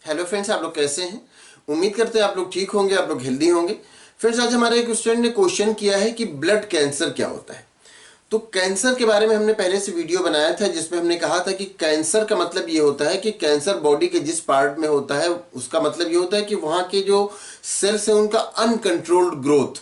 Hello friends, आप लोग कैसे हैं? उम्मीद करते हैं आप लोग ठीक होंगे, आप लोग हेल्दी होंगे। फ्रेंड्स, आज हमारे एक स्टूडेंट ने क्वेश्चन किया है कि ब्लड कैंसर क्या होता है। तो कैंसर के बारे में हमने पहले से वीडियो बनाया था जिसमें हमने कहा था कि कैंसर का मतलब ये होता है कि कैंसर बॉडी के जिस पार्ट में होता है उसका मतलब ये होता है कि वहाँ के जो सेल्स हैं उनका अनकंट्रोल्ड ग्रोथ,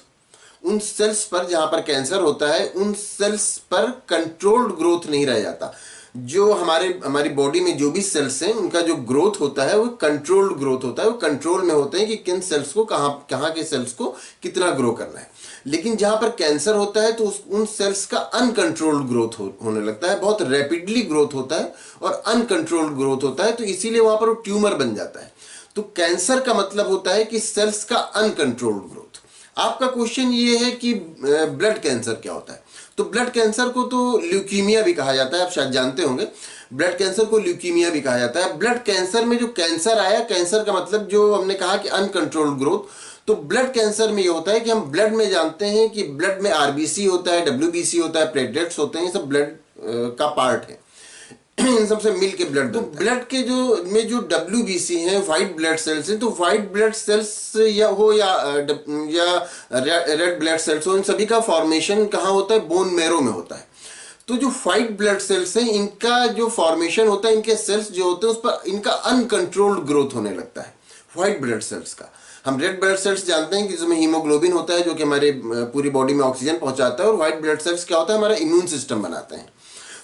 उन सेल्स पर जहाँ पर कैंसर होता है उन सेल्स पर कंट्रोल्ड ग्रोथ नहीं रह जाता। जो हमारी बॉडी में जो भी सेल्स हैं उनका जो ग्रोथ होता है वो कंट्रोल्ड ग्रोथ होता है। वो कंट्रोल में होते हैं कि किन सेल्स को कहाँ के सेल्स को कितना ग्रो करना है। लेकिन जहाँ पर कैंसर होता है तो उन सेल्स का अनकंट्रोल्ड ग्रोथ होने लगता है, बहुत रैपिडली ग्रोथ होता है और अनकंट्रोल्ड ग्रोथ होता है। तो इसीलिए वहाँ पर वो ट्यूमर बन जाता है। तो कैंसर का मतलब होता है कि सेल्स का अनकंट्रोल्ड ग्रोथ। आपका क्वेश्चन ये है कि ब्लड कैंसर क्या होता है। तो ब्लड कैंसर को तो ल्यूकीमिया भी कहा जाता है, आप शायद जानते होंगे। ब्लड कैंसर को ल्यूकीमिया भी कहा जाता है। ब्लड कैंसर में जो कैंसर आया, कैंसर का मतलब जो हमने कहा कि अनकंट्रोल्ड ग्रोथ। तो ब्लड कैंसर में ये होता है कि हम ब्लड में जानते हैं कि ब्लड में आरबीसी होता है, डब्ल्यूबीसी होता है, प्लेटलेट्स होते हैं, ये सब ब्लड का पार्ट है। इन सबसे मिल के ब्लड। तो ब्लड के जो डब्ल्यूबीसी हैं, व्हाइट ब्लड सेल्स हैं, तो व्हाइट ब्लड सेल्स या रेड ब्लड सेल्स हो, इन सभी का फॉर्मेशन कहाँ होता है? बोन मैरो में होता है। तो जो व्हाइट ब्लड सेल्स हैं इनका जो फॉर्मेशन होता है, इनके सेल्स जो होते हैं उस पर इनका अनकंट्रोल्ड ग्रोथ होने लगता है व्हाइट ब्लड सेल्स का। हम रेड ब्लड सेल्स जानते हैं कि जिसमें हीमोग्लोबिन होता है जो कि हमारे पूरी बॉडी में ऑक्सीजन पहुंचाता है, और व्हाइट ब्लड सेल्स क्या होता है? हमारा इम्यून सिस्टम बनाते हैं।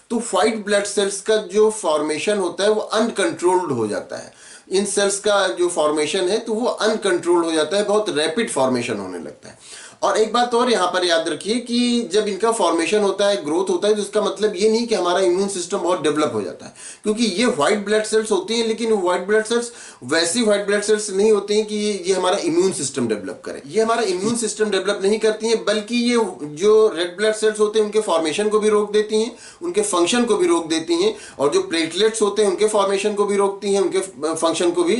तो व्हाइट ब्लड सेल्स का जो फॉर्मेशन होता है वो अनकंट्रोल्ड हो जाता है। इन सेल्स का जो फॉर्मेशन है तो वो अनकंट्रोल्ड हो जाता है, बहुत रैपिड फॉर्मेशन होने लगता है। और एक बात और यहाँ पर याद रखिए कि जब इनका फॉर्मेशन होता है, ग्रोथ होता है, तो इसका मतलब ये नहीं कि हमारा इम्यून सिस्टम बहुत डेवलप हो जाता है, क्योंकि ये व्हाइट ब्लड सेल्स होती हैं। लेकिन व्हाइट ब्लड सेल्स वैसी व्हाइट ब्लड सेल्स नहीं होती हैं कि ये हमारा इम्यून सिस्टम डेवलप करें। ये हमारा इम्यून सिस्टम डेवलप नहीं करती हैं, बल्कि ये जो रेड ब्लड सेल्स होते हैं उनके फॉर्मेशन को भी रोक देती हैं, उनके फंक्शन को भी रोक देती हैं, और जो प्लेटलेट्स होते हैं उनके फॉर्मेशन को भी रोकती हैं, उनके फंक्शन को भी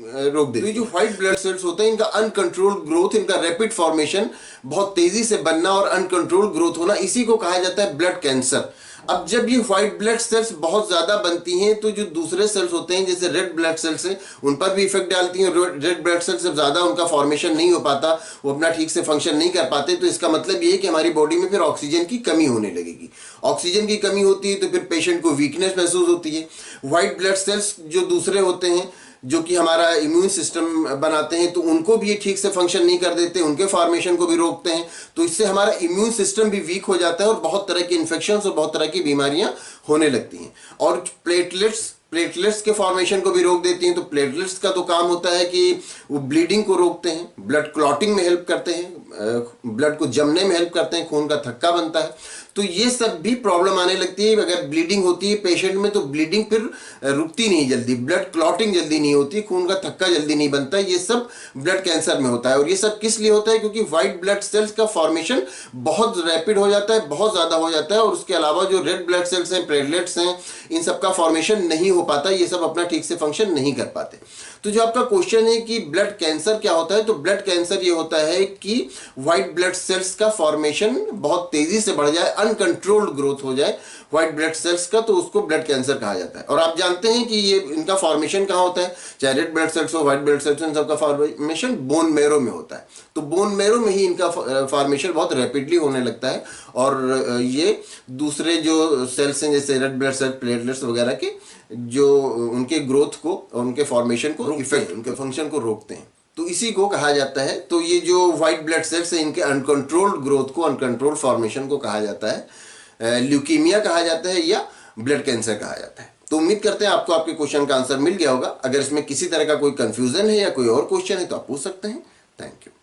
रोक देती है। जो व्हाइट ब्लड सेल्स होते हैं इनका अनकंट्रोल्ड ग्रोथ, इनका रैपिड फॉर्मेशन, बहुत तेजी से बनना और अनकंट्रोल्ड ग्रोथ होना, इसी को कहा जाता है ब्लड कैंसर। अब जब ये व्हाइट ब्लड सेल्स बहुत ज्यादा बनती हैं तो जो दूसरे सेल्स होते हैं जैसे रेड ब्लड सेल्स हैं उन पर भी इफेक्ट डालती हैं। रेड ब्लड सेल्स जब ज्यादा उनका फॉर्मेशन नहीं हो पाता, वो अपना ठीक से फंक्शन नहीं कर पाते, तो इसका मतलब ये है कि हमारी बॉडी में फिर ऑक्सीजन की कमी होने लगेगी। ऑक्सीजन की कमी होती है तो फिर पेशेंट को वीकनेस महसूस होती है। व्हाइट ब्लड सेल्स जो दूसरे होते हैं जो कि हमारा इम्यून सिस्टम बनाते हैं तो उनको भी ये ठीक से फंक्शन नहीं कर देते, उनके फॉर्मेशन को भी रोकते हैं। तो इससे हमारा इम्यून सिस्टम भी वीक हो जाता है और बहुत तरह के इन्फेक्शंस और बहुत तरह की बीमारियां होने लगती हैं। और प्लेटलेट्स के फॉर्मेशन को भी रोक देती हैं। तो प्लेटलेट्स का तो काम होता है कि वो ब्लीडिंग को रोकते हैं, ब्लड क्लॉटिंग में हेल्प करते हैं, ब्लड को जमने में हेल्प करते हैं, खून का थक्का बनता है। तो ये सब भी प्रॉब्लम आने लगती है। अगर ब्लीडिंग होती है पेशेंट में तो ब्लीडिंग फिर रुकती नहीं जल्दी, ब्लड क्लॉटिंग जल्दी नहीं होती, खून का थक्का जल्दी नहीं बनता। ये सब ब्लड कैंसर में होता है। और ये सब किस लिए होता है? क्योंकि व्हाइट ब्लड सेल्स का फॉर्मेशन बहुत रैपिड हो जाता है, बहुत ज्यादा हो जाता है, और उसके अलावा जो रेड ब्लड सेल्स हैं, प्लेटलेट्स हैं, इन सब का फॉर्मेशन नहीं हो पाता, ये सब अपना ठीक से फंक्शन नहीं कर पाते। तो जो आपका क्वेश्चन है कि ब्लड कैंसर क्या होता है, तो ब्लड कैंसर ये होता है कि व्हाइट ब्लड सेल्स का फॉर्मेशन बहुत तेजी से बढ़ जाए, अनकंट्रोल्ड ग्रोथ हो जाए व्हाइट ब्लड सेल्स का, तो उसको ब्लड कैंसर कहा जाता है। और आप जानते हैं कि ये इनका फॉर्मेशन कहाँ होता है, चाहे रेड ब्लड सेल्स हो, व्हाइट ब्लड सेल्स हो, इन सबका फॉर्मेशन बोन मैरो में होता है। तो बोन मैरो में ही इनका फॉर्मेशन बहुत रैपिडली होने लगता है, और ये दूसरे जो सेल्स हैं जैसे रेड ब्लड सेल्स, प्लेटलेट्स वगैरह के जो उनके ग्रोथ को और उनके फॉर्मेशन को इफेक्ट, उनके फंक्शन को रोकते हैं। तो इसी को कहा जाता है। तो ये जो व्हाइट ब्लड सेल्स है इनके अनकंट्रोल्ड ग्रोथ को, अनकंट्रोल्ड फॉर्मेशन को कहा जाता है ल्यूकीमिया कहा जाता है, या ब्लड कैंसर कहा जाता है। तो उम्मीद करते हैं आपको आपके क्वेश्चन का आंसर मिल गया होगा। अगर इसमें किसी तरह का कोई कंफ्यूजन है या कोई और क्वेश्चन है तो आप पूछ सकते हैं। Thank you.